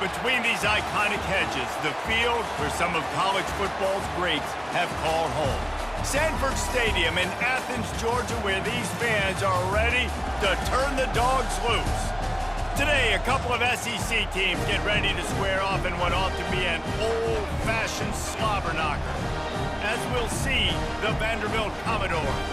Between these iconic hedges, the field where some of college football's greats have called home. Sanford Stadium in Athens, Georgia, where these fans are ready to turn the dogs loose. Today, a couple of SEC teams get ready to square off in what ought to be an old-fashioned slobber knocker. As we'll see, the Vanderbilt Commodores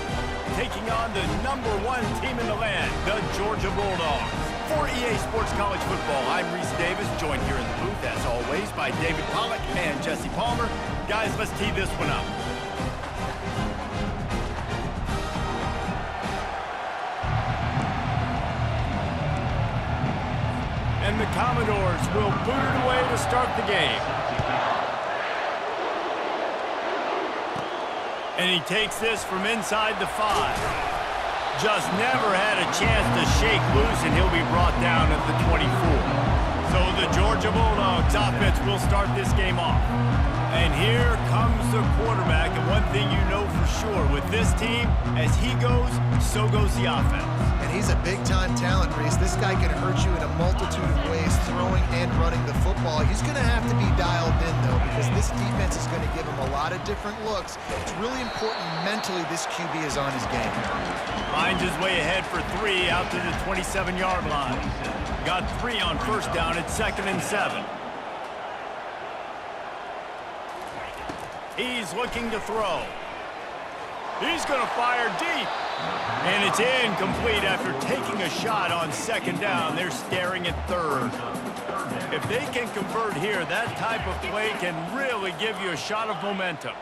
taking on the #1 team in the land, the Georgia Bulldogs. For EA Sports College Football, I'm Reese Davis, joined here in the booth, as always, by David Pollack and Jesse Palmer. Guys, let's tee this one up. And the Commodores will boot it away to start the game. And he takes this from inside the 5. Just never had a chance to shake loose, and he'll be brought down at the 24. So the Georgia Bulldogs offense will start this game off. And here comes the quarterback, and one thing you know for sure, with this team, as he goes, so goes the offense. And he's a big-time talent, Reese. This guy can hurt you in a multitude of ways, throwing and running the football. He's going to have to be dialed in, though, because this defense is going to give him a lot of different looks. It's really important mentally this QB is on his game. Finds his way ahead for 3 out to the 27-yard line. Got 3 on first down at 2nd and 7. He's looking to throw. He's going to fire deep. And it's incomplete after taking a shot on 2nd down. They're staring at 3rd. If they can convert here, that type of play can really give you a shot of momentum.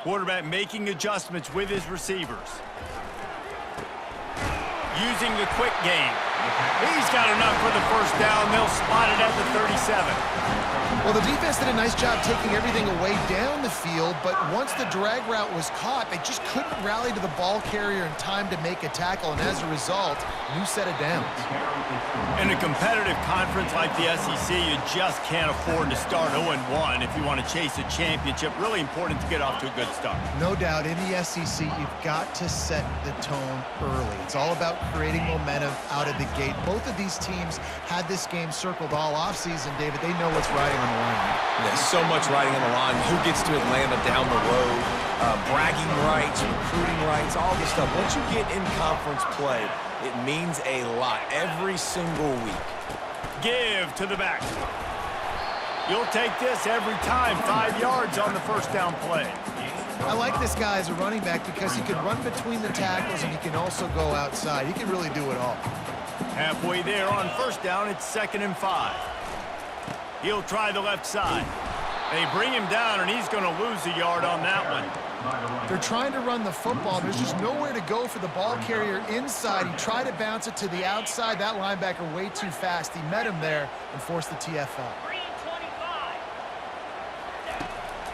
Quarterback making adjustments with his receivers. Using the quick game. He's got enough for the first down. They'll spot it at the 37. Well, the defense did a nice job taking everything away down the field, but once the drag route was caught, they just couldn't rally to the ball carrier in time to make a tackle, and as a result, new set of downs. In a competitive conference like the SEC, you just can't afford to start 0-1 if you want to chase a championship. Really important to get off to a good start. No doubt, in the SEC, you've got to set the tone early. It's all about creating momentum out of the gate. Both of these teams had this game circled all offseason, David. They know what's riding on the line. There's so much riding on the line. Who gets to Atlanta down the road? Bragging rights, recruiting rights, all this stuff. Once you get in conference play, it means a lot every single week. Give to the back. You'll take this every time. 5 yards on the first down play. I like this guy as a running back because he can run between the tackles and he can also go outside. He can really do it all. Halfway there on first down, it's 2nd and 5. He'll try the left side. They bring him down, and he's going to lose a yard on that one. They're trying to run the football. There's just nowhere to go for the ball carrier inside. He tried to bounce it to the outside. That linebacker way too fast. He met him there and forced the TFL.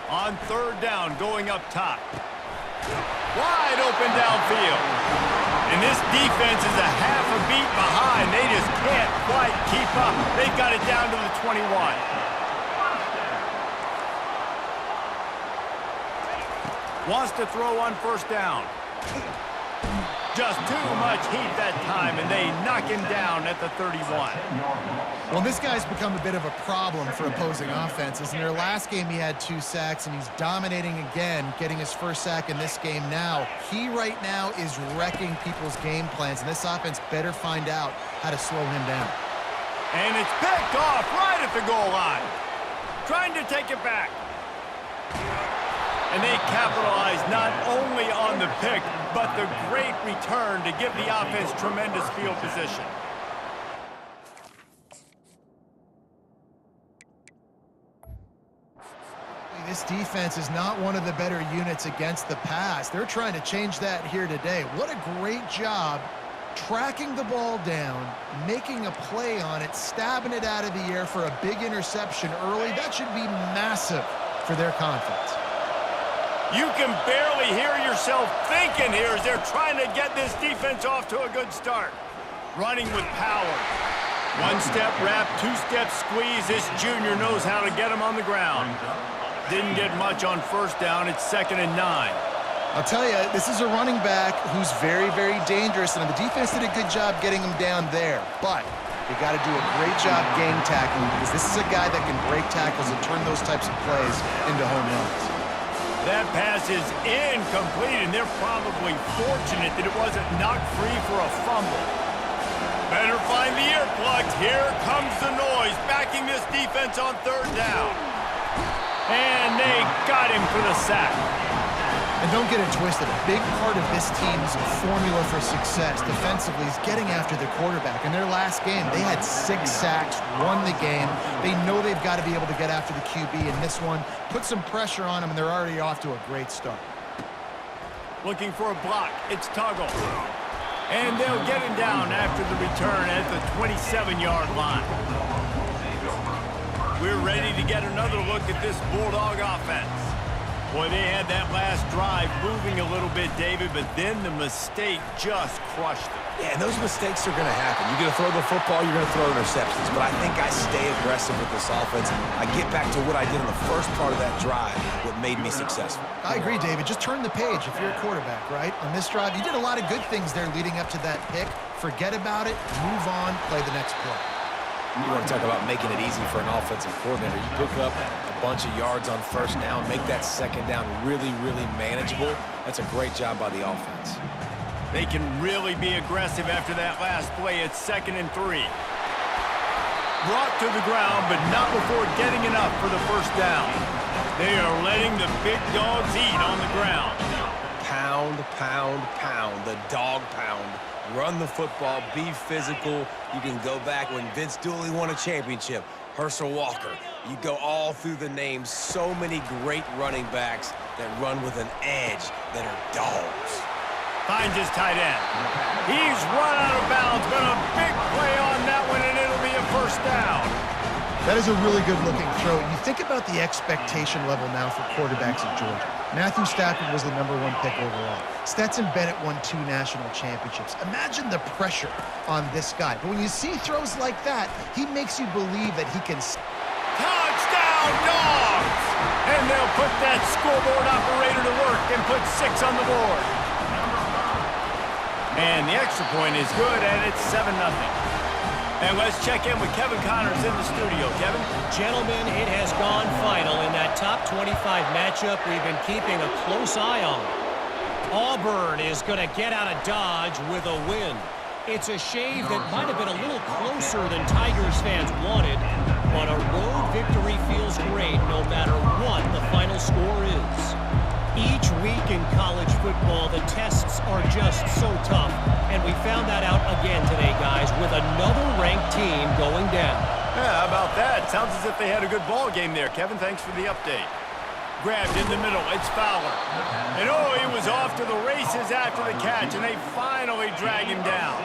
On 3rd down, going up top. Wide open downfield. And this defense is a half a beat behind. They just can't quite keep up. They've got it down to the 21. Wants to throw on first down. Just too much heat that time, and they knock him down at the 31. Well, this guy's become a bit of a problem for opposing offenses. In their last game, he had 2 sacks, and he's dominating again, getting his first sack in this game now. He right now is wrecking people's game plans, and this offense better find out how to slow him down. And it's picked off right at the goal line. Trying to take it back. And they capitalize not only on the pick, but the great return to give the offense tremendous field position. This defense is not one of the better units against the pass. They're trying to change that here today. What a great job tracking the ball down, making a play on it, stabbing it out of the air for a big interception early. That should be massive for their confidence. You can barely hear yourself thinking here as they're trying to get this defense off to a good start. Running with power. 1-step wrap, 2-step squeeze. This junior knows how to get him on the ground. Didn't get much on first down. It's 2nd and 9. I'll tell you, this is a running back who's very, very dangerous, and the defense did a good job getting him down there. But You got to do a great job gang tackling because this is a guy that can break tackles and turn those types of plays into home runs. That pass is incomplete, and they're probably fortunate that it wasn't knocked free for a fumble. Better find the earplugs. Here comes the noise, backing this defense on third down. And they got him for the sack. And don't get it twisted. A big part of this team's formula for success defensively is getting after the quarterback. In their last game, they had 6 sacks, won the game. They know they've got to be able to get after the QB, and this one put some pressure on them, and they're already off to a great start. Looking for a block. It's Tuggle. And they'll get him down after the return at the 27-yard line. We're ready to get another look at this Bulldog offense. Boy, they had that last drive moving a little bit, David, but then the mistake just crushed them. Yeah, and those mistakes are going to happen. You're going to throw the football, you're going to throw interceptions. But I think I stay aggressive with this offense. I get back to what I did in the first part of that drive, what made me successful. I agree, David. Just turn the page if you're a quarterback, right? On this drive, you did a lot of good things there leading up to that pick. Forget about it, move on, play the next play. You want to talk about making it easy for an offensive coordinator. You pick up a bunch of yards on first down, make that second down really, really manageable. That's a great job by the offense. They can really be aggressive after that last play. It's 2nd and 3. Brought to the ground, but not before getting enough for the first down. They are letting the big dogs eat on the ground. Pound, pound, pound, the dog pound. Run the football, be physical. You can go back when Vince Dooley won a championship, Herschel Walker. You go all through the names. So many great running backs that run with an edge that are dogs. Finds his tight end. He's run out of bounds, but a big play on that one, and it'll be a first down. That is a really good-looking throw. You think about the expectation level now for quarterbacks at Georgia. Matthew Stafford was the #1 pick overall. Stetson Bennett won 2 national championships. Imagine the pressure on this guy. But when you see throws like that, he makes you believe that he can... Touchdown, Dogs! And they'll put that scoreboard operator to work and put 6 on the board. And the extra point is good, and it's 7-0. And let's check in with Kevin Connors in the studio. Kevin? Gentlemen, it has gone final in that top 25 matchup we've been keeping a close eye on. Auburn is going to get out of Dodge with a win. It's a shave that might have been a little closer than Tigers fans wanted, but a road victory feels great no matter what the final score is. Each week in college football, the tests are just so tough, and we found that out again today, guys, with another ranked team going down. Yeah, how about that? Sounds as if they had a good ball game there. Kevin, thanks for the update. Grabbed in the middle, it's Fowler. And oh, he was off to the races after the catch, and they finally drag him down.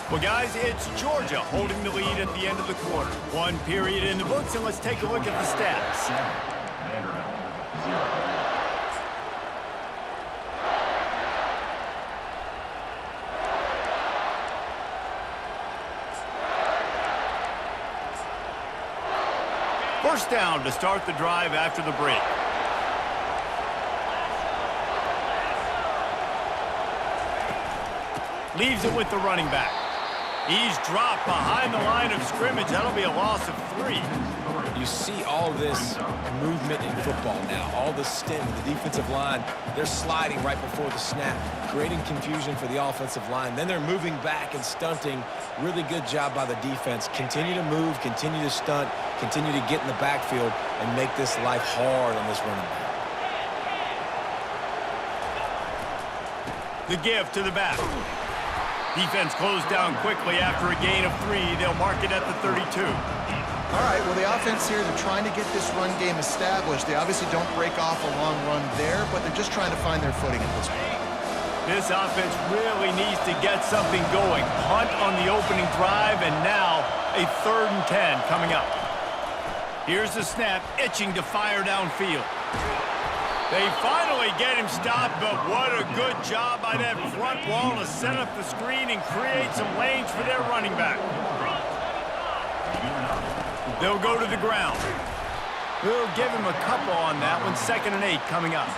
Well, guys, it's Georgia holding the lead at the end of the quarter. 1 period in the books, and let's take a look at the stats. First down to start the drive after the break. Leaves it with the running back. He's dropped behind the line of scrimmage. That'll be a loss of 3. You see all this movement in football now, all the stint, the defensive line, they're sliding right before the snap, creating confusion for the offensive line. Then they're moving back and stunting. Really good job by the defense. Continue to move, continue to stunt, continue to get in the backfield and make this life hard on this running back. The give to the back. Defense closed down quickly after a gain of 3. They'll mark it at the 32. All right, well, the offense here, they're trying to get this run game established. They obviously don't break off a long run there, but they're just trying to find their footing at this point. This offense really needs to get something going. Punt on the opening drive, and now a 3rd and 10 coming up. Here's the snap, itching to fire downfield. They finally get him stopped, but what a good job by that front wall to set up the screen and create some lanes for their running back. They'll go to the ground. We'll give him a couple on that one. 2nd and 8 coming up.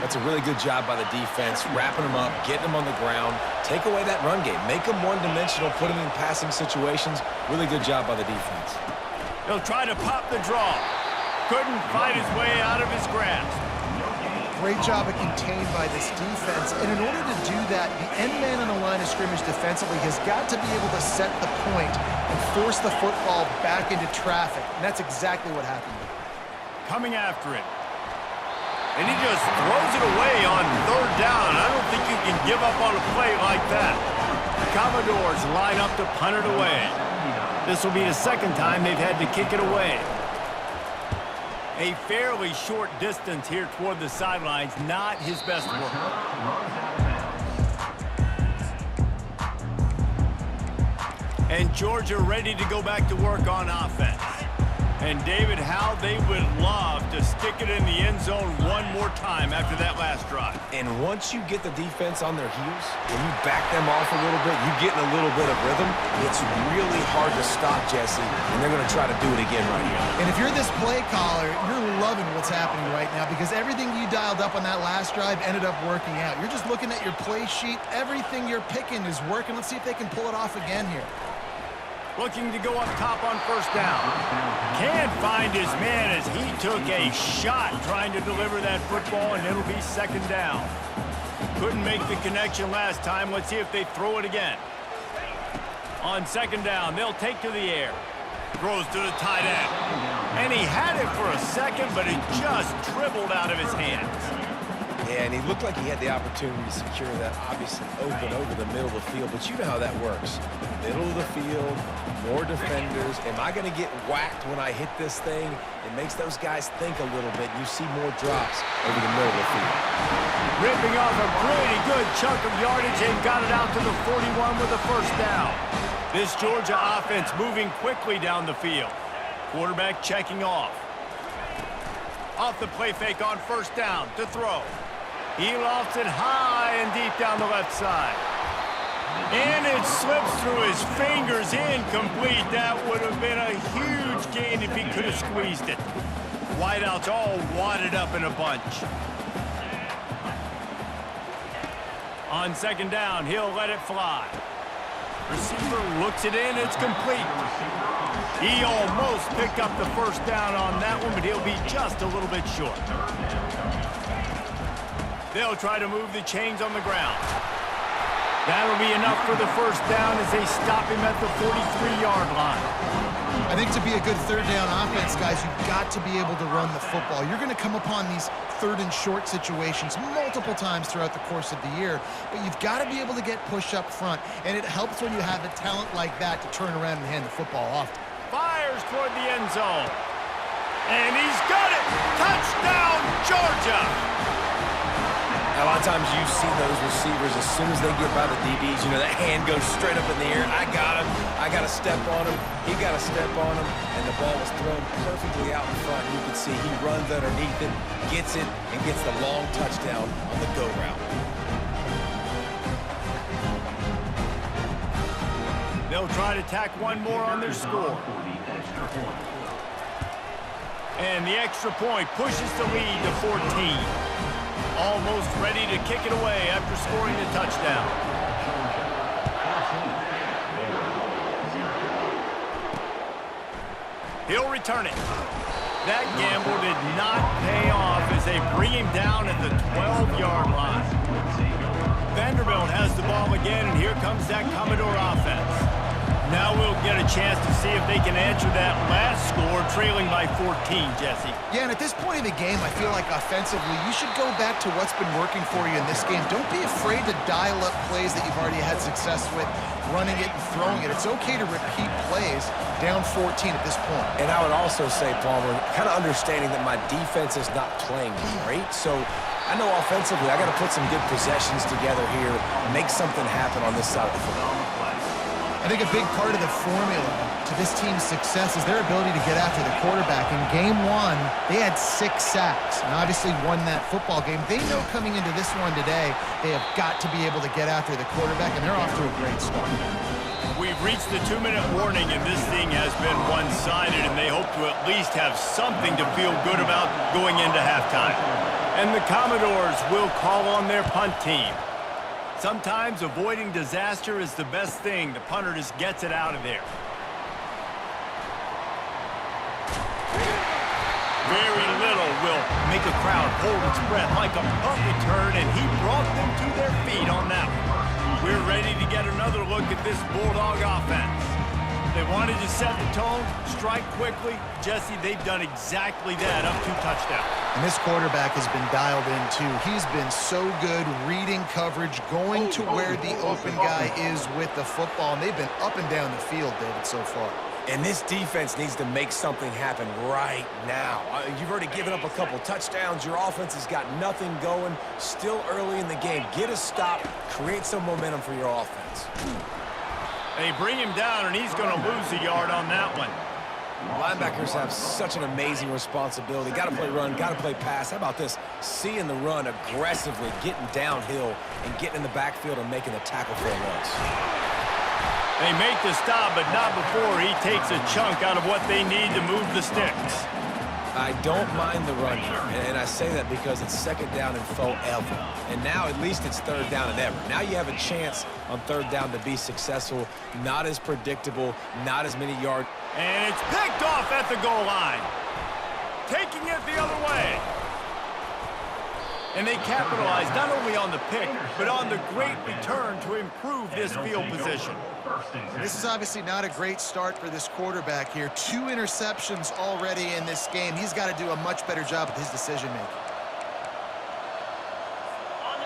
That's a really good job by the defense, wrapping them up, getting them on the ground. Take away that run game. Make them one-dimensional, put them in passing situations. Really good job by the defense. He'll try to pop the draw. Couldn't fight his way out of his grasp. Great job of contained by this defense. And in order to do that, the end man on the line of scrimmage defensively has got to be able to set the point and force the football back into traffic. And that's exactly what happened. Coming after it. And he just throws it away on 3rd down. I don't think you can give up on a play like that. The Commodores line up to punt it away. This will be the 2nd time they've had to kick it away. A fairly short distance here toward the sidelines, not his best work. And Georgia ready to go back to work on offense. And David, how they would love to stick it in the end zone one more time after that last drive. And once you get the defense on their heels, when you back them off a little bit, you get in a little bit of rhythm, it's really hard to stop, Jesse, and they're going to try to do it again right here. And if you're this play caller, you're loving what's happening right now because everything you dialed up on that last drive ended up working out. You're just looking at your play sheet. Everything you're picking is working. Let's see if they can pull it off again here. Looking to go up top on 1st down. Can't find his man as he took a shot trying to deliver that football, and it'll be 2nd down. Couldn't make the connection last time. Let's see if they throw it again. On 2nd down, they'll take to the air. Throws to the tight end. And he had it for a second, but it just dribbled out of his hands. Yeah, and he looked like he had the opportunity to secure that, obviously open over the middle of the field, but you know how that works. Middle of the field, more defenders. Am I going to get whacked when I hit this thing? It makes those guys think a little bit. You see more drops over the middle of the field. Ripping off a pretty good chunk of yardage and got it out to the 41 with a 1st down. This Georgia offense moving quickly down the field. Quarterback checking off. Off the play fake on 1st down to throw. He lofts it high and deep down the left side. And it slips through his fingers, incomplete. That would have been a huge gain if he could have squeezed it. Wideouts all wadded up in a bunch. On 2nd down, he'll let it fly. Receiver looks it in, it's complete. He almost picked up the 1st down on that one, but he'll be just a little bit short. They'll try to move the chains on the ground. That'll be enough for the 1st down as they stop him at the 43-yard line. I think to be a good 3rd down offense, guys, you've got to be able to run the football. You're going to come upon these 3rd and short situations multiple times throughout the course of the year, but you've got to be able to get push up front, and it helps when you have a talent like that to turn around and hand the football off. Fires toward the end zone. And he's got it! Touchdown, Georgia! A lot of times you see those receivers, as soon as they get by the DBs, you know, that hand goes straight up in the air. I got him. I got to step on him. He got to step on him. And the ball was thrown perfectly out in front. You can see he runs underneath it, gets it, and gets the long touchdown on the go route. They'll try to tack one more on their score. And the extra point pushes the lead to 14. Almost ready to kick it away after scoring the touchdown. He'll return it. That gamble did not pay off as they bring him down at the 12-yard line. Vanderbilt has the ball again, and here comes that Commodore offense. Now we'll get a chance to see if they can answer that last score, trailing by 14, Jesse. Yeah, and at this point in the game, I feel like offensively, you should go back to what's been working for you in this game. Don't be afraid to dial up plays that you've already had success with, running it and throwing it. It's okay to repeat plays down 14 at this point. And I would also say, Palmer, kind of understanding that my defense is not playing great, so I know offensively I got to put some good possessions together here, make something happen on this side of the football. I think a big part of the formula to this team's success is their ability to get after the quarterback. In game one, they had 6 sacks and obviously won that football game. They know coming into this one today, they have got to be able to get after the quarterback, and they're off to a great start. We We've reached the 2-minute warning, and this thing has been one-sided, and they hope to at least have something to feel good about going into halftime. And the Commodores will call on their punt team. Sometimes avoiding disaster is the best thing. The punter just gets it out of there. Very little will make a crowd hold its breath like a punt return, and he brought them to their feet on that one. We're ready to get another look at this Bulldog offense. They wanted to set the tone, strike quickly. Jesse, they've done exactly that, up 2 touchdowns. And this quarterback has been dialed in, too. He's been so good reading coverage, going to where the open guy is with the football, and they've been up and down the field, David, so far. And this defense needs to make something happen right now. You've already given up a couple touchdowns. Your offense has got nothing going. Still early in the game. Get a stop. Create some momentum for your offense. They bring him down, and he's going to lose a yard on that one. Linebackers have such an amazing responsibility. Got to play run, got to play pass. How about this? Seeing the run aggressively, getting downhill, and getting in the backfield and making the tackle for a loss. They make the stop, but not before he takes a chunk out of what they need to move the sticks. I don't mind the run here, and I say that because it's 2nd down and forever. And now at least it's 3rd down and ever. Now you have a chance on 3rd down to be successful. Not as predictable, not as many yards. And it's picked off at the goal line. Taking it the other way. And they capitalize not only on the pick, but on the great return to improve this field position. This is obviously not a great start for this quarterback here. 2 interceptions already in this game. He's got to do a much better job with his decision-making.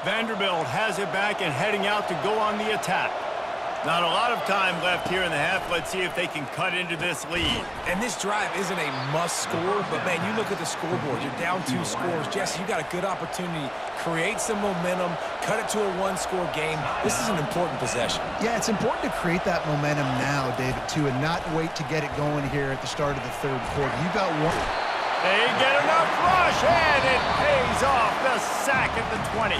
Vanderbilt has it back and heading out to go on the attack. Not a lot of time left here in the half. Let's see if they can cut into this lead. And this drive isn't a must score, but man, you look at the scoreboard. You're down 2 scores. Jesse, you got a good opportunity. Create some momentum. Cut it to a 1-score game. This is an important possession. Yeah, it's important to create that momentum now, David, too, and not wait to get it going here at the start of the 3rd quarter. You got one. They get enough rush, and it pays off. The sack at the 20.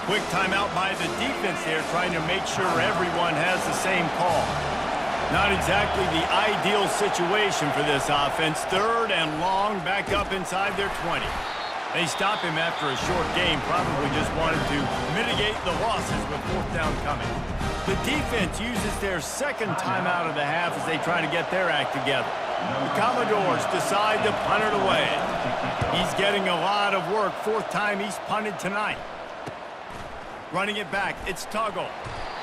Quick timeout by the defense there, trying to make sure everyone has the same call. Not exactly the ideal situation for this offense. 3rd and long, back up inside their 20. They stop him after a short game, probably just wanted to mitigate the losses with 4th down coming. The defense uses their 2nd timeout of the half as they try to get their act together. The Commodores decide to punt it away. He's getting a lot of work. 4th time he's punted tonight. Running it back, it's Tuggle.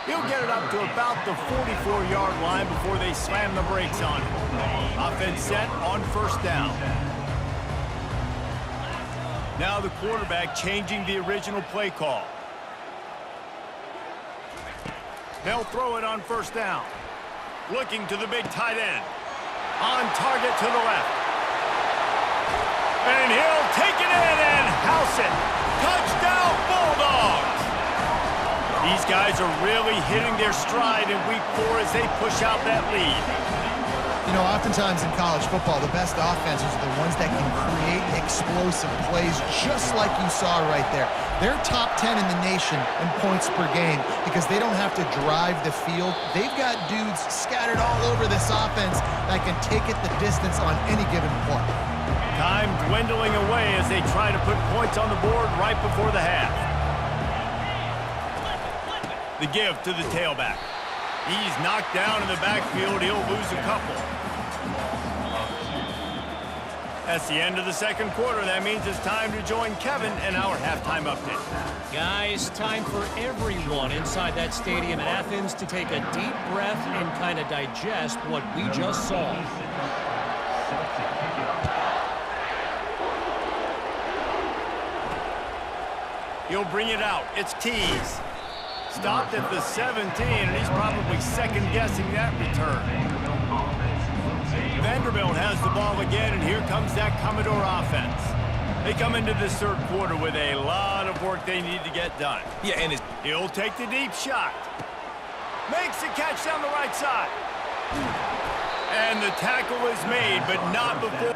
He'll get it up to about the 44-yard line before they slam the brakes on him. Offense set on 1st down. Now the quarterback changing the original play call. They'll throw it on 1st down. Looking to the big tight end. On target to the left. And he'll take it in and house it. Touchdown, Bulldogs! These guys are really hitting their stride in week 4 as they push out that lead. You know, oftentimes in college football, the best offenses are the ones that can create explosive plays, just like you saw right there. They're top 10 in the nation in points per game because they don't have to drive the field. They've got dudes scattered all over this offense that can take it the distance on any given play. Time dwindling away as they try to put points on the board right before the half. The give to the tailback. He's knocked down in the backfield. He'll lose a couple. That's the end of the 2nd quarter. That means it's time to join Kevin in our halftime update. Guys, time for everyone inside that stadium in Athens to take a deep breath and kind of digest what we just saw. He'll bring it out. It's Tease. Stopped at the 17, and he's probably second-guessing that return. Vanderbilt has the ball again, and here comes that Commodore offense. They come into this 3rd quarter with a lot of work they need to get done. Yeah, and he'll take the deep shot. Makes the catch down the right side. And the tackle is made, but not before.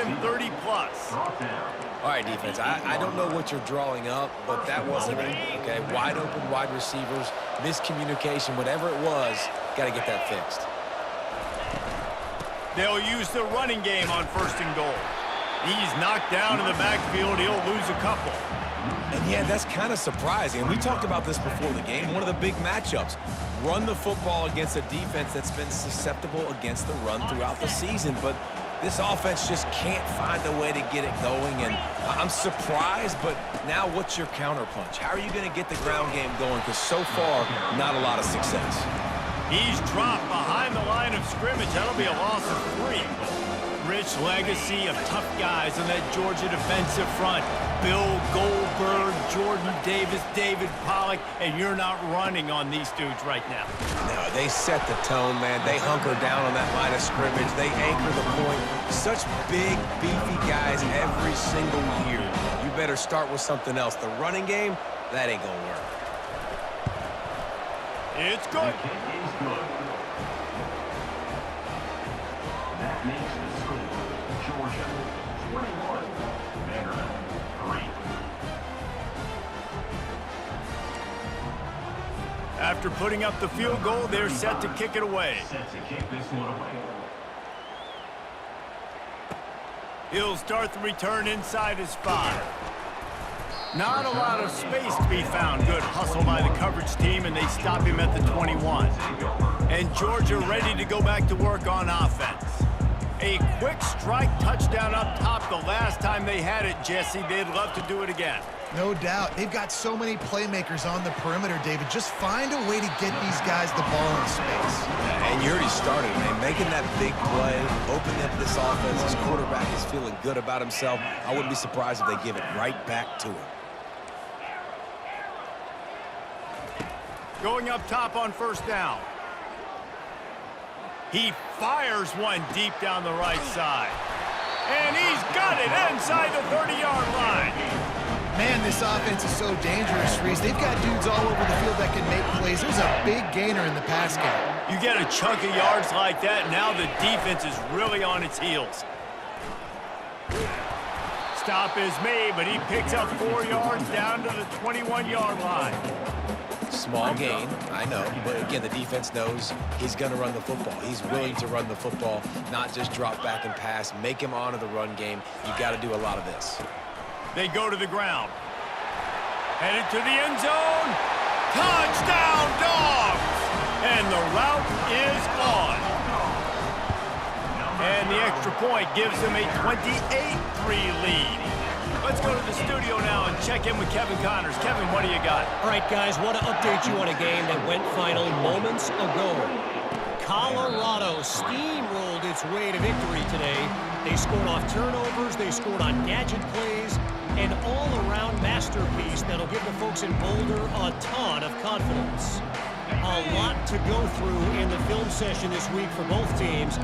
and 30 plus. All right, defense, I don't know what you're drawing up, but that wasn't it, okay? Wide open wide receivers, miscommunication, whatever it was, got to get that fixed. They'll use the running game on 1st and goal. He's knocked down in the backfield. He'll lose a couple. And yeah, that's kind of surprising. We talked about this before the game. One of the big matchups. Run the football against a defense that's been susceptible against the run throughout the season. But this offense just can't find a way to get it going. And I'm surprised, but now what's your counterpunch? How are you going to get the ground game going? Because so far, not a lot of success. He's dropped behind the line of scrimmage. That'll be a loss of 3. Rich legacy of tough guys on that Georgia defensive front. Bill Goldberg, Jordan Davis, David Pollock, and you're not running on these dudes right now. No, they set the tone, man. They hunker down on that line of scrimmage. They anchor the point. Such big, beefy guys every single year. You better start with something else. The running game, that ain't gonna work. It's good. That makes the score Georgia 21, Vanderbilt 3. After putting up the field goal, they're set to kick it away. Set to kick this one away. He'll start the return inside his 5. Not a lot of space to be found. Good hustle by the coverage team, and they stop him at the 21. And Georgia ready to go back to work on offense. A quick strike touchdown up top the last time they had it, Jesse. They'd love to do it again. No doubt. They've got so many playmakers on the perimeter, David. Just find a way to get these guys the ball in space. And you already started, man. Making that big play, opening up this offense. His quarterback is feeling good about himself. I wouldn't be surprised if they give it right back to him. Going up top on 1st down. He fires one deep down the right side. And he's got it inside the 30-yard line. Man, this offense is so dangerous, Reese. They've got dudes all over the field that can make plays. There's a big gainer in the pass game. You get a chunk of yards like that, now the defense is really on its heels. Stop is made, but he picks up 4 yards down to the 21-yard line. Small gain, I know, but again, the defense knows he's going to run the football. He's willing to run the football, not just drop back and pass, make him honor the run game. You got to do a lot of this. They go to the ground. Headed to the end zone. Touchdown, Dogs! And the route is on. And the extra point gives them a 28-3 lead. Let's go to the studio now and check in with Kevin Connors. Kevin, what do you got? All right, guys, want to update you on a game that went final moments ago. Colorado steamrolled its way to victory today. They scored off turnovers, they scored on gadget plays, an all-around masterpiece that'll give the folks in Boulder a ton of confidence. A lot to go through in the film session this week for both teams.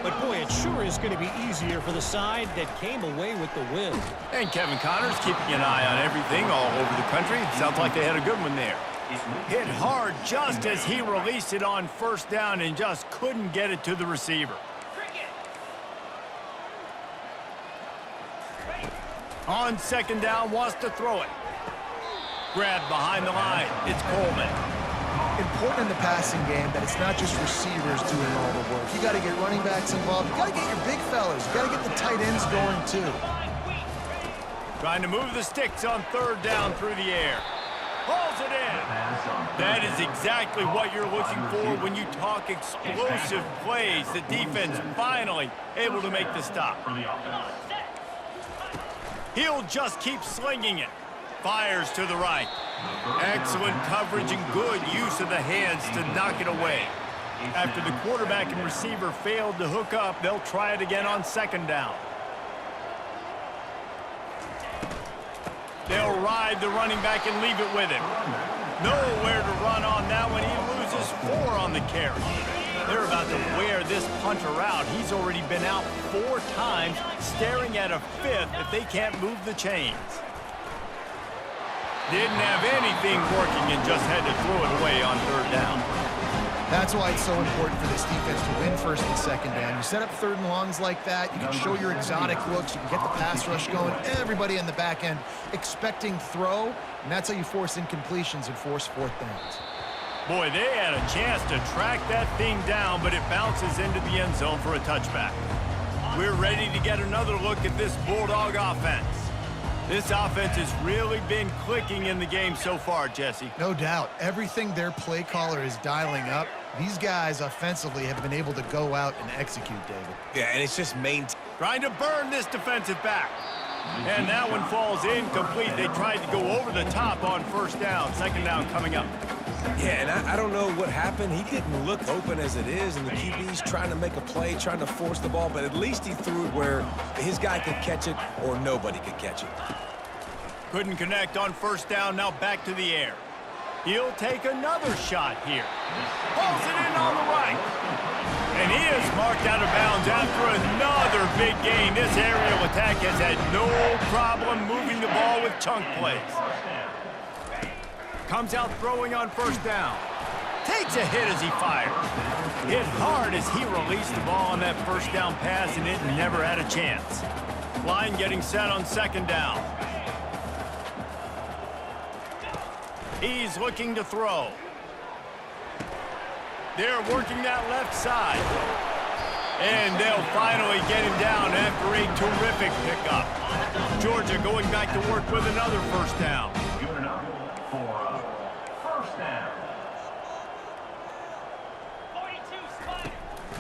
But, boy, it sure is going to be easier for the side that came away with the win. And Kevin Connors keeping an eye on everything all over the country. Sounds like they had a good one there. Hit hard just as he released it on 1st down and just couldn't get it to the receiver. On 2nd down, wants to throw it. Grabbed behind the line. It's Coleman. Important in the passing game that it's not just receivers doing all the work. You got to get running backs involved. You got to get your big fellas. You got to get the tight ends going too. Trying to move the sticks on 3rd down through the air. Pulls it in. That is exactly what you're looking for when you talk explosive plays. The defense finally able to make the stop. He'll just keep slinging it. Fires to the right. Excellent coverage and good use of the hands to knock it away. After the quarterback and receiver failed to hook up, they'll try it again on 2nd down. They'll ride the running back and leave it with him. Nowhere to run on that one. He loses 4 on the carry. They're about to wear this punter out. He's already been out 4 times, staring at a 5th if they can't move the chains. Didn't have anything working and just had to throw it away on 3rd down. That's why it's so important for this defense to win first and second down. You set up third and longs like that, you can show your exotic looks, you can get the pass rush going, everybody in the back end expecting throw, and that's how you force incompletions and force fourth downs. Boy, they had a chance to track that thing down, but it bounces into the end zone for a touchback. We're ready to get another look at this Bulldog offense. This offense has really been clicking in the game so far, Jesse. No doubt. Everything their play caller is dialing up, these guys offensively have been able to go out and execute, David. Yeah, and it's just trying to burn this defensive back. And that one falls incomplete. They tried to go over the top on first down. Second down coming up. Yeah, and I don't know what happened. He didn't look open as it is, and the QB's trying to make a play, trying to force the ball, but at least he threw it where his guy could catch it or nobody could catch it. Couldn't connect on first down, now back to the air. He'll take another shot here. Pulls it in on the right. And he is marked out of bounds after another big gain. This aerial attack has had no problem moving the ball with chunk plays. Comes out throwing on first down. Takes a hit as he fires. Hit hard as he released the ball on that first down pass, and it never had a chance. Line getting set on second down. He's looking to throw. They're working that left side. And they'll finally get him down after a terrific pickup. Georgia going back to work with another first down.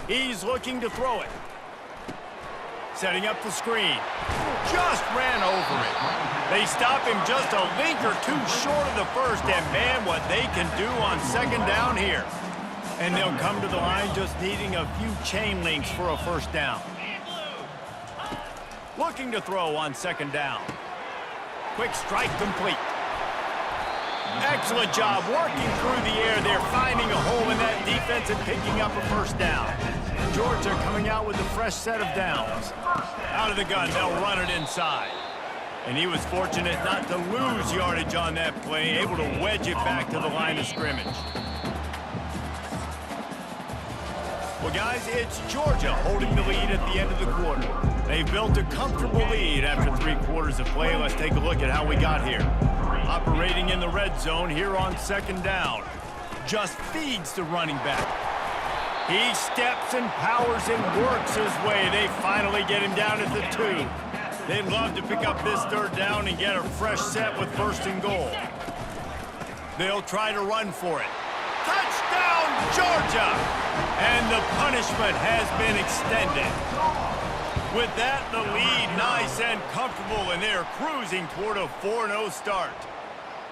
He's looking to throw it. Setting up the screen. Just ran over it. They stop him just a link or two short of the first, and man, what they can do on second down here. And they'll come to the line just needing a few chain links for a first down. Looking to throw on second down. Quick strike complete. Excellent job working through the air. They're finding a hole in that defense and picking up a first down. Georgia coming out with a fresh set of downs. Out of the gun, they'll run it inside. And he was fortunate not to lose yardage on that play, able to wedge it back to the line of scrimmage. Well, guys, it's Georgia holding the lead at the end of the quarter. They've built a comfortable lead after 3 quarters of play. Let's take a look at how we got here. Operating in the red zone here on second down. Just feeds the running back. He steps and powers and works his way. They finally get him down at the 2. They'd love to pick up this third down and get a fresh set with first and goal. They'll try to run for it. Touchdown, Georgia! And the punishment has been extended. With that, the lead nice and comfortable, and they're cruising toward a 4-0 start.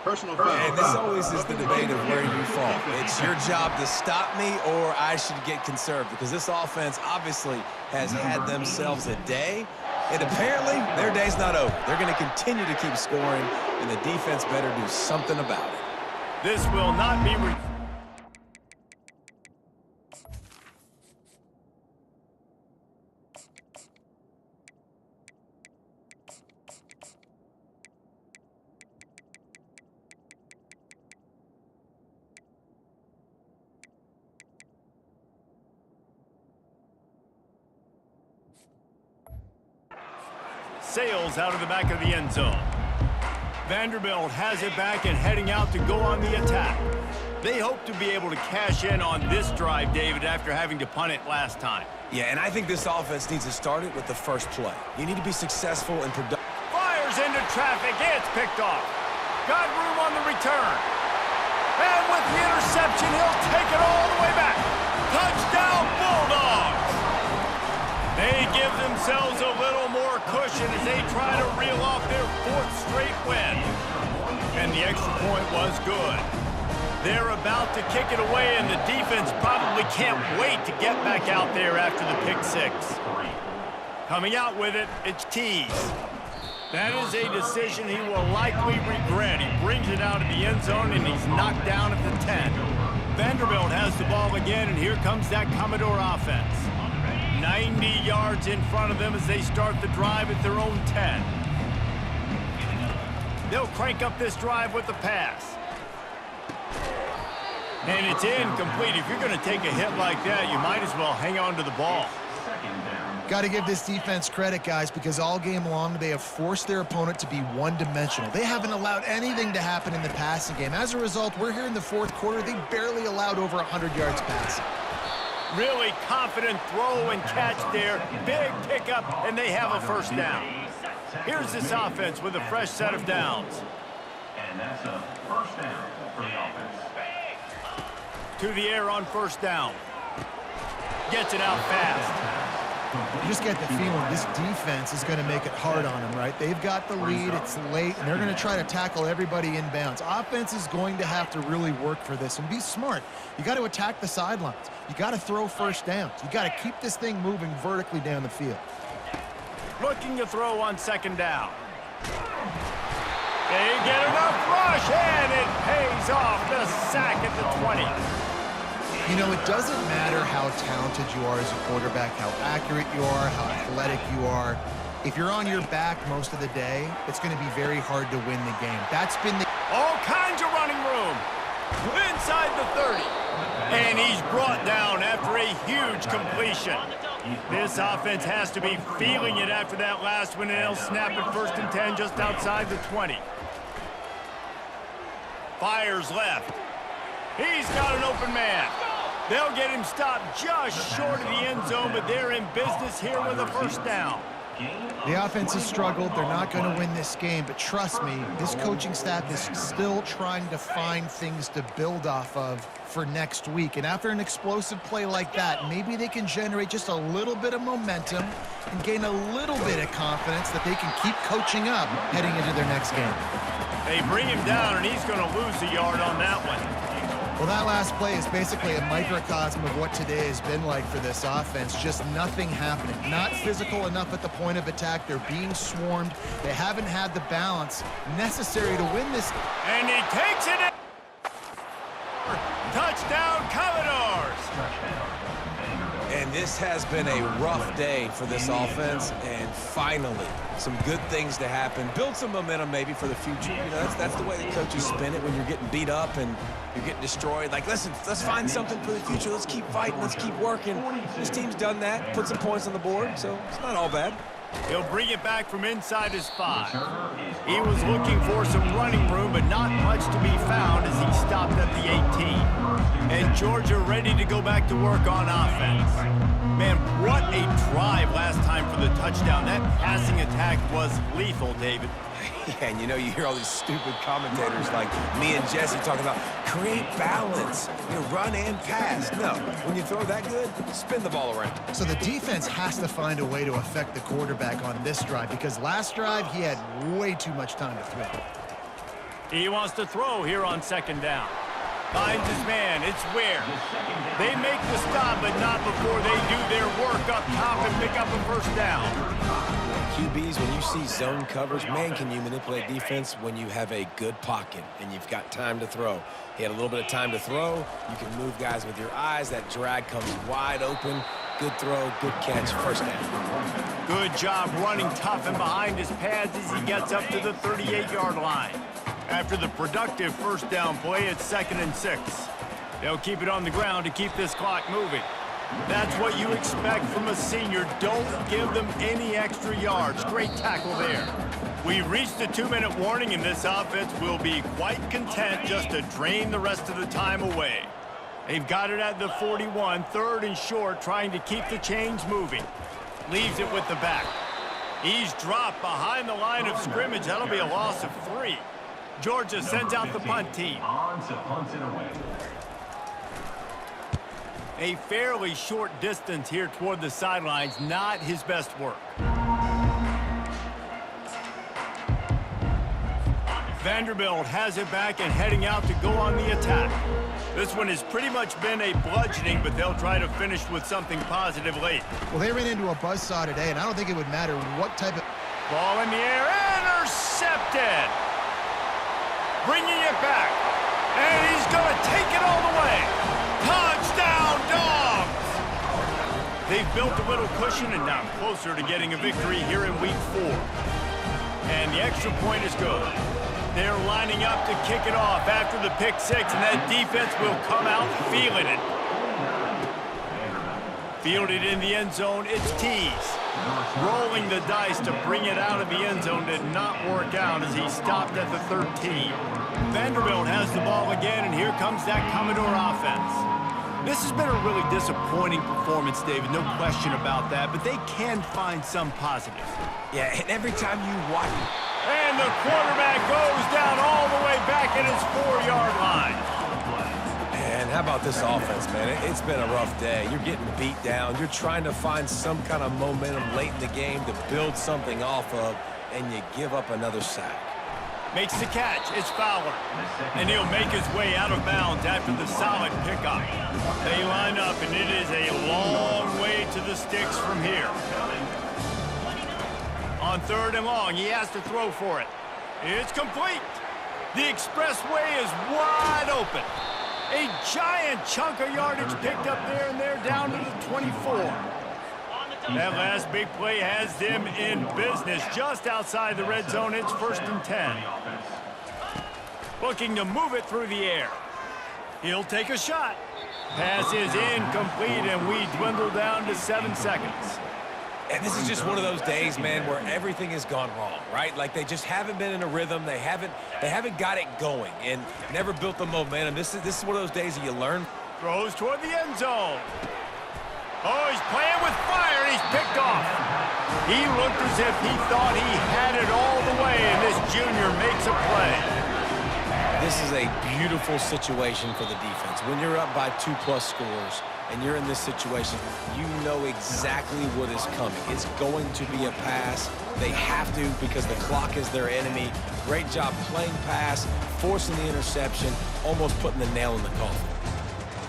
Personal foul. And this always is the debate of where you fall. It's your job to stop me or I should get conserved, because this offense obviously has had themselves a day, and apparently their day's not over. They're going to continue to keep scoring, and the defense better do something about it. This will not be... Sails out of the back of the end zone. Vanderbilt has it back and heading out to go on the attack. They hope to be able to cash in on this drive, David, after having to punt it last time. Yeah, and I think this offense needs to start it with the first play. You need to be successful and productive. Fires into traffic. It's picked off. Got room on the return. And with the interception, he'll take it all the way back. Touchdown, Bulldogs! They give themselves a little more cushion as they try to reel off their 4th straight win. And the extra point was good. They're about to kick it away, and the defense probably can't wait to get back out there after the pick 6. Coming out with it, it's Tees. That is a decision he will likely regret. He brings it out of the end zone, and he's knocked down at the 10. Vanderbilt has the ball again, and here comes that Commodore offense. 90 yards in front of them as they start the drive at their own 10. They'll crank up this drive with the pass. And it's incomplete. If you're going to take a hit like that, you might as well hang on to the ball. Got to give this defense credit, guys, because all game long they have forced their opponent to be one-dimensional. They haven't allowed anything to happen in the passing game. As a result, we're here in the fourth quarter. They barely allowed over 100 yards passing. Really confident throw and catch there. Big pickup, and they have a first down. Here's this offense with a fresh set of downs. And that's a first down for the offense. To the air on first down. Gets it out fast. You just get the feeling this defense is going to make it hard on them, right? They've got the lead, it's late, and they're going to try to tackle everybody inbounds. Offense is going to have to really work for this and be smart. You got to attack the sidelines. You got to throw first downs. You got to keep this thing moving vertically down the field. Looking to throw on second down. They get enough rush, and it pays off. The sack at the 20. You know, it doesn't matter how talented you are as a quarterback, how accurate you are, how athletic you are. If you're on your back most of the day, it's going to be very hard to win the game. That's been the... All kinds of running room. Inside the 30. And he's brought down after a huge completion. This offense has to be feeling it after that last one, and they'll snap it 1st and 10 just outside the 20. Fires left. He's got an open man. They'll get him stopped just short of the end zone, but they're in business here with a first down. The offense has struggled. They're not going to win this game, but trust me, this coaching staff is still trying to find things to build off of for next week. And after an explosive play like that, maybe they can generate just a little bit of momentum and gain a little bit of confidence that they can keep coaching up heading into their next game. They bring him down, and he's going to lose a yard on that one. Well, that last play is basically a microcosm of what today has been like for this offense. Just nothing happening. Not physical enough at the point of attack. They're being swarmed. They haven't had the balance necessary to win this. And he takes it in. Touchdown, Commodores! And this has been a rough day for this offense, and finally, some good things to happen. Build some momentum maybe for the future. You know, that's the way the coaches spin it when you're getting beat up and you're getting destroyed. Like, listen, let's find something for the future. Let's keep fighting. Let's keep working. This team's done that, put some points on the board, so it's not all bad. He'll bring it back from inside his 5. He was looking for some running room, but not much to be found as he stopped at the 18. And Georgia ready to go back to work on offense. Man, what a drive last time for the touchdown. That passing attack was lethal, David. Yeah, and you know, you hear all these stupid commentators like me and Jesse talking about create balance, you know, run and pass. No, when you throw that good, spin the ball around. So the defense has to find a way to affect the quarterback on this drive, because last drive he had way too much time to throw. He wants to throw here on second down. Finds his man. It's Ware. They make the stop, but not before they do their work up top and pick up a first down. QBs, when you see zone coverage, man, can you manipulate defense when you have a good pocket and you've got time to throw. He had a little bit of time to throw. You can move guys with your eyes. That drag comes wide open. Good throw, good catch, first down. Good job running tough and behind his pads as he gets up to the 38-yard line. After the productive first down play, it's 2nd and 6. They'll keep it on the ground to keep this clock moving. That's what you expect from a senior. Don't give them any extra yards. Great tackle there. We've reached the 2-minute warning, and this offense will be quite content just to drain the rest of the time away. They've got it at the 41, 3rd and short, trying to keep the chains moving. Leaves it with the back. He's dropped behind the line of scrimmage. That'll be a loss of 3. Georgia sends out the punt team. On to punt it away. A fairly short distance here toward the sidelines, not his best work. Vanderbilt has it back and heading out to go on the attack. This one has pretty much been a bludgeoning, but they'll try to finish with something positive late. Well, they ran into a buzzsaw today, and I don't think it would matter what type of... Ball in the air, intercepted! Bringing it back, and he's going to take it all the way. Touchdown, Dogs! They've built a little cushion and now closer to getting a victory here in week 4. And the extra point is good. They're lining up to kick it off after the pick six, and that defense will come out feeling it. Fielded in the end zone, it's Tees. Rolling the dice to bring it out of the end zone did not work out as he stopped at the 13. Vanderbilt has the ball again, and here comes that Commodore offense. This has been a really disappointing performance, David, no question about that, but they can find some positives. Yeah, and every time you watch it. And the quarterback goes down all the way back at his 4-yard line. Man, how about this offense, man? It's been a rough day. You're getting beat down. You're trying to find some kind of momentum late in the game to build something off of, and you give up another sack. Makes the catch. It's Fowler. And he'll make his way out of bounds after the solid pickup. They line up, and it is a long way to the sticks from here. On 3rd and long, he has to throw for it. It's complete. The expressway is wide open. A giant chunk of yardage picked up there, and they're down to the 24. That last big play has them in business just outside the red zone. It's 1st and 10. Looking to move it through the air. He'll take a shot. Pass is incomplete, and we dwindle down to 7 seconds. And this is just one of those days, man, where everything has gone wrong, right? Like they just haven't been in a rhythm. They haven't got it going and never built the momentum. This is one of those days that you learn. Throws toward the end zone. Oh, he's playing with fire, and he's picked off. He looked as if he thought he had it all the way, and this junior makes a play. This is a beautiful situation for the defense. When you're up by 2+ scores and you're in this situation, you know exactly what is coming. It's going to be a pass. They have to because the clock is their enemy. Great job playing pass, forcing the interception, almost putting the nail in the coffin.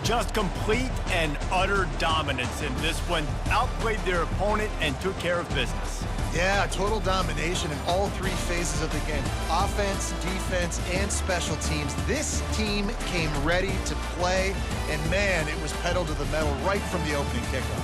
Just complete and utter dominance in this one. Outplayed their opponent and took care of business. Yeah, total domination in all 3 phases of the game. Offense, defense, and special teams. This team came ready to play, and man, it was pedal to the metal right from the opening kickoff.